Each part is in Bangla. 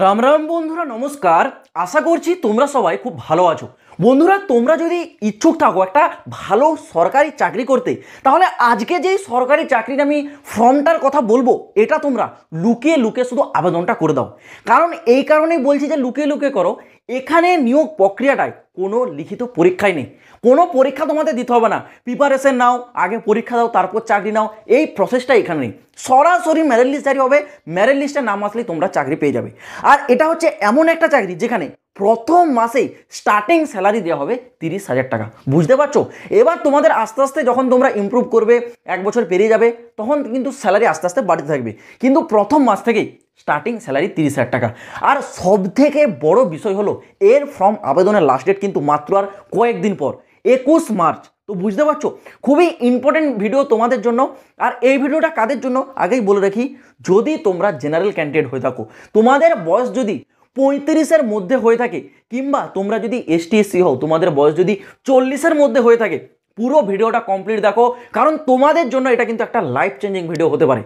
রাম রাম বন্ধুরা, নমস্কার। আশা করছি তোমরা সবাই খুব ভালো আছো। বন্ধুরা, তোমরা যদি ইচ্ছুক থাকো একটা ভালো সরকারি চাকরি করতে, তাহলে আজকে যেই সরকারি চাকরির আমি ফর্মটার কথা বলবো, এটা তোমরা লুকিয়ে লুকিয়ে শুধু আবেদনটা করে দাও। কারণ এই কারণেই বলছি যে লুকিয়ে লুকিয়ে করো। এখানে নিয়োগ প্রক্রিয়াটায় কোনো লিখিত পরীক্ষাই নেই, কোনো পরীক্ষা তোমাদের দিতে হবে না। প্রিপারেশন নাও, আগে পরীক্ষা দাও, তারপর চাকরি নাও, এই প্রসেসটা এখানে নেই। সরাসরি মেরিট লিস্ট জারি হবে, মেরিট লিস্টে নাম আসলেই তোমরা চাকরি পেয়ে যাবে। আর এটা হচ্ছে এমন একটা চাকরি যেখানে প্রথম মাসেই স্টার্টিং স্যালারি দেওয়া হবে 30,000 টাকা। বুঝতে পারছো? এবার তোমাদের আস্তে আস্তে যখন তোমরা ইমপ্রুভ করবে, এক বছর পেরিয়ে যাবে, তখন কিন্তু স্যালারি আস্তে আস্তে বাড়তে থাকবে। কিন্তু প্রথম মাস থেকেই স্টার্টিং স্যালারি 30,000 টাকা। আর সব থেকে বড় বিষয় হলো এর ফর্ম আবেদনের লাস্ট ডেট কিন্তু মাত্র আর কয়েকদিন পর, 21 মার্চ। তো বুঝতে পারছো, খুবই ইম্পর্টেন্ট ভিডিও তোমাদের জন্য। আর এই ভিডিওটা কাদের জন্য আগেই বলে রাখি, যদি তোমরা জেনারেল ক্যান্ডিডেট হয়ে থাকো, তোমাদের বয়স যদি 35-এর মধ্যে হয়ে থাকে, কিংবা তোমরা যদি এসটি এসসি হও, তোমাদের বয়স যদি 40-এর মধ্যে হয়ে থাকে, পুরো ভিডিওটা কমপ্লিট দেখো। কারণ তোমাদের জন্য এটা কিন্তু একটা লাইফ চেঞ্জিং ভিডিও হতে পারে।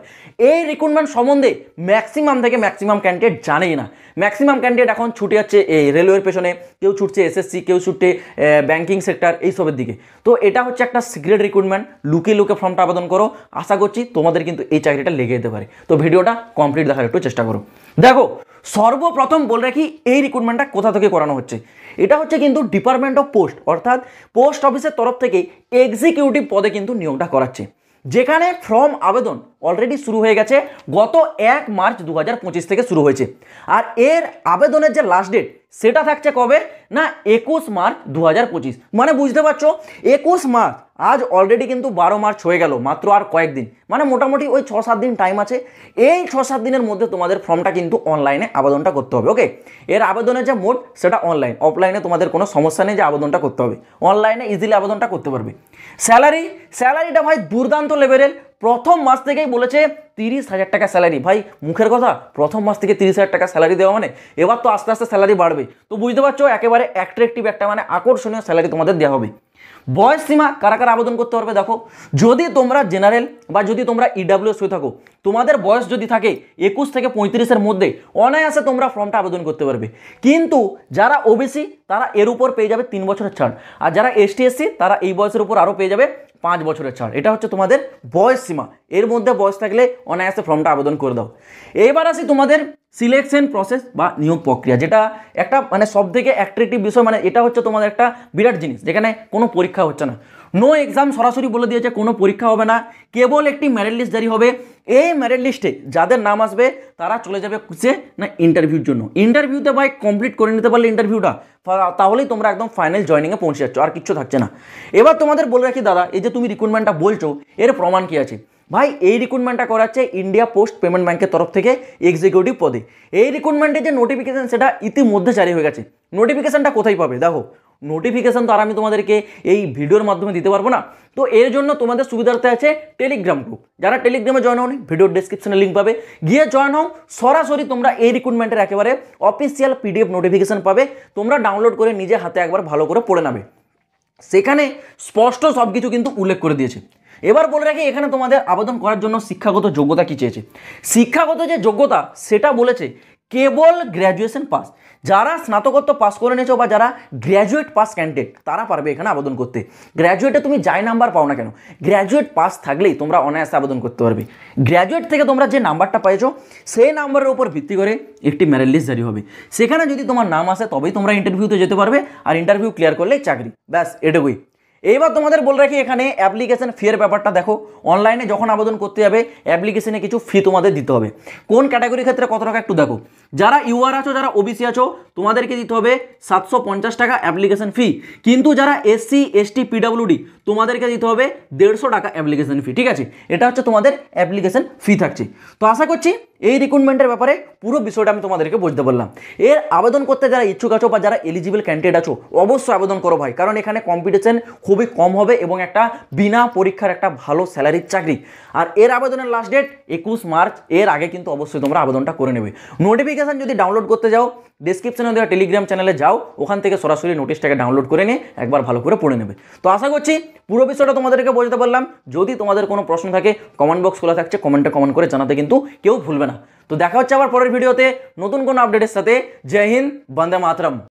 এই রিক্রুটমেন্ট সম্বন্ধে ম্যাক্সিমাম থেকে ম্যাক্সিমাম ক্যান্ডিডেট জানেই না। ম্যাক্সিমাম ক্যান্ডিডেট এখন ছুটে যাচ্ছে এই রেলওয়ের পেছনে, কেউ ছুটছে এসএসসি, কেউ ছুটছে ব্যাঙ্কিং সেক্টর, এইসবের দিকে। তো এটা হচ্ছে একটা সিক্রেট রিক্রুটমেন্ট, লুকিয়ে লুকিয়ে ফর্মটা আবেদন করো। আশা করছি তোমাদের কিন্তু এই চাকরিটা লেগে যেতে পারে। তো ভিডিওটা কমপ্লিট দেখার একটু চেষ্টা করো। দেখো, সর্বপ্রথম বলে রাখি এই রিক্রুটমেন্টটা কোথা থেকে করানো হচ্ছে। এটা হচ্ছে কিন্তু ডিপার্টমেন্ট অফ পোস্ট, অর্থাৎ পোস্ট অফিসের তরফ থেকে এক্সিকিউটিভ পদে কিন্তু নিয়োগটা করাচ্ছে। যেখানে ফর্ম আবেদন অলরেডি শুরু হয়ে গেছে, গত 1 মার্চ 2025 থেকে শুরু হয়েছে। আর এর আবেদনের যে লাস্ট ডেট, সেটা থাকছে কবে না 21 মার্চ 2025। মানে বুঝতে পারছো, 21 মার্চ, আজ অলরেডি কিন্তু 12 মার্চ হয়ে গেল, মাত্র আর কয়েকদিন, মানে মোটামুটি ওই 6-7 দিন টাইম আছে। এই 6-7 দিনের মধ্যে তোমাদের ফর্মটা কিন্তু অনলাইনে আবেদনটা করতে হবে। ওকে, এর আবেদনের যে মোড, সেটা অনলাইন। অফলাইনে তোমাদের কোনো সমস্যা নেই যে আবেদনটা করতে হবে, অনলাইনে ইজিলি আবেদনটা করতে পারবে। স্যালারিটা ভাই দুর্দান্ত লেভেলের। প্রথম মাস থেকেই বলেছে 30,000 টাকা স্যালারি। ভাই মুখের কথা, প্রথম মাস থেকে 30,000 টাকা স্যালারি দেওয়া মানে এবার তো আস্তে আস্তে স্যালারি বাড়বে। তো বুঝতে পারছো, একেবারে অ্যাট্রাকটিভ একটা মানে আকর্ষণীয় স্যালারি তোমাদের দেওয়া হবে। বয়স সীমা কারা কারা আবেদন করতে পারবে দেখো, যদি তোমরা জেনারেল বা যদি তোমরা ইডাব্লিউএস হয়ে থাকো, তোমাদের বয়স যদি থাকে 21 থেকে 35-এর মধ্যে, অনায়াসে তোমরা ফর্মটা আবেদন করতে পারবে। কিন্তু যারা ওবিসি, তারা এর উপর পেয়ে যাবে 3 বছরের ছাড়। আর যারা এসটি এসসি, তারা এই বয়সের উপর আরও পেয়ে যাবে 5 বছরের ছাড়। এটা হচ্ছে তোমাদের বয়স সীমা। এর মধ্যে বয়স থাকলে অনায়াসে ফর্মটা আবেদন করে দাও। এবার আসি তোমাদের সিলেকশন প্রসেস বা নিয়োগ প্রক্রিয়া, যেটা একটা মানে সব থেকে অ্যাট্রাকটিভ বিষয়। মানে এটা হচ্ছে তোমাদের একটা বিরাট জিনিস, যেখানে কোনো পরীক্ষা হচ্ছে না, নো এক্সাম, সরাসরি বলে দিয়েছে কোনো পরীক্ষা হবে না, কেবল একটি মেরিট লিস্ট জারি হবে। এই মেরিট লিস্টে যাদের নাম আসবে, তারা চলে যাবে খুঁজে না ইন্টারভিউর জন্য। ইন্টারভিউতে ভাই কমপ্লিট করে নিতে পারলে ইন্টারভিউটা, তাহলেই তোমরা একদম ফাইনাল জয়নিংয়ে পৌঁছে যাচ্ছ, আর কিচ্ছু থাকছে না। এবার তোমাদের বলে রাখি দাদা, এই যে তুমি রিক্রুটমেন্টটা বলছো, এর প্রমাণ কি আছে? ভাই এই রিক্রুটমেন্টটা করাচ্ছে ইন্ডিয়া পোস্ট পেমেন্ট ব্যাংকের তরফ থেকে এক্সিকিউটিভ পদে। এই রিক্রুটমেন্টের যে নোটিফিকেশন, সেটা ইতিমধ্যে জারি হয়ে গেছে। নোটিফিকেশনটা কোথায় পাবে দেখো, নোটিফিকেশন তো আর আমি তোমাদেরকে এই ভিডিওর মাধ্যমে দিতে পারবো না। তো এর জন্য তোমাদের সুবিধার্থে আছে টেলিগ্রাম গ্রুপ। যারা টেলিগ্রামে জয়েন হওনি, ভিডিওর ডেসক্রিপশনে লিঙ্ক পাবে, গিয়ে জয়েন হও। সরাসরি তোমরা এই রিক্রুটমেন্টের একেবারে অফিসিয়াল পিডিএফ নোটিফিকেশন পাবে, তোমরা ডাউনলোড করে নিজে হাতে একবার ভালো করে পড়ে নেবে। সেখানে স্পষ্ট সব কিছু কিন্তু উল্লেখ করে দিয়েছে। এবার বলে রাখি, এখানে তোমাদের আবেদন করার জন্য শিক্ষাগত যোগ্যতা কী চেয়েছে। শিক্ষাগত যে যোগ্যতা, সেটা বলেছে কেবল গ্র্যাজুয়েশন পাস। যারা স্নাতকোত্তর পাস করে নিয়েছো বা যারা গ্র্যাজুয়েট পাস ক্যান্ডিডেট, তারা পারবে এখানে আবেদন করতে। গ্র্যাজুয়েটে তুমি যাই নাম্বার পাও না কেন, গ্র্যাজুয়েট পাস থাকলেই তোমরা অনায়াসে আবেদন করতে পারবে। গ্র্যাজুয়েট থেকে তোমরা যে নাম্বারটা পাইছো, সেই নাম্বারের উপর ভিত্তি করে একটি মেরিট লিস্ট জারি হবে। সেখানে যদি তোমার নাম আসে, তবেই তোমরা ইন্টারভিউতে যেতে পারবে, আর ইন্টারভিউ ক্লিয়ার করলেই চাকরি। ব্যাস এটুকুই। এইবার তোমাদের বলে রাখি, এখানে অ্যাপ্লিকেশন ফিয়ের ব্যাপারটা দেখো। অনলাইনে যখন আবেদন করতে যাবে, অ্যাপ্লিকেশনে কিছু ফি তোমাদের দিতে হবে। কোন ক্যাটাগরির ক্ষেত্রে কত টাকা একটু দেখো। যারা ইউআর আছো, যারা ওবিসি আছো, তোমাদেরকে দিতে হবে 750 টাকা অ্যাপ্লিকেশন ফি। কিন্তু যারা এসসি এসটি পিডাব্লিউডি, তোমাদেরকে দিতে হবে 150 টাকা অ্যাপ্লিকেশন ফি। ঠিক আছে, এটা হচ্ছে তোমাদের অ্যাপ্লিকেশন ফি থাকছে। তো আশা করছি এই রিক্রুটমেন্টের ব্যাপারে পুরো বিষয়টা আমি তোমাদেরকে বুঝতে পারলাম। এর আবেদন করতে যারা ইচ্ছুক আছো বা যারা এলিজিবল ক্যান্ডিডেট আছো, অবশ্যই আবেদন করো ভাই। কারণ এখানে কম্পিটিশন খুবই কম হবে এবং একটা বিনা পরীক্ষার একটা ভালো স্যালারির চাকরি। আর এর আবেদনের লাস্ট ডেট 21 মার্চ। এর আগে কিন্তু অবশ্যই তোমরা আবেদনটা করে নেবে। নোটিফিকেশন নোটিফিকেশান যদি ডাউনলোড করতে যাও, ডিসক্রিপশনে দেওয়া টেলিগ্রাম চ্যানেলে যাও, ওখান থেকে সরাসরি নোটিশটাকে ডাউনলোড করে নিয়ে একবার ভালো করে পড়ে নেবে। তো আশা করছি পুরো বিষয়টা তোমাদেরকে বোঝাতে পারলাম। যদি তোমাদের কোনো প্রশ্ন থাকে কমেন্ট বক্স খোলা থাকছে, কমেন্টে কমেন্ট করে জানাতে কিন্তু কেউ ভুলবে না। তো দেখা হচ্ছে আবার পরের ভিডিওতে নতুন কোনো আপডেটের সাথে। জয় হিন্দ, বন্দে মাতরম।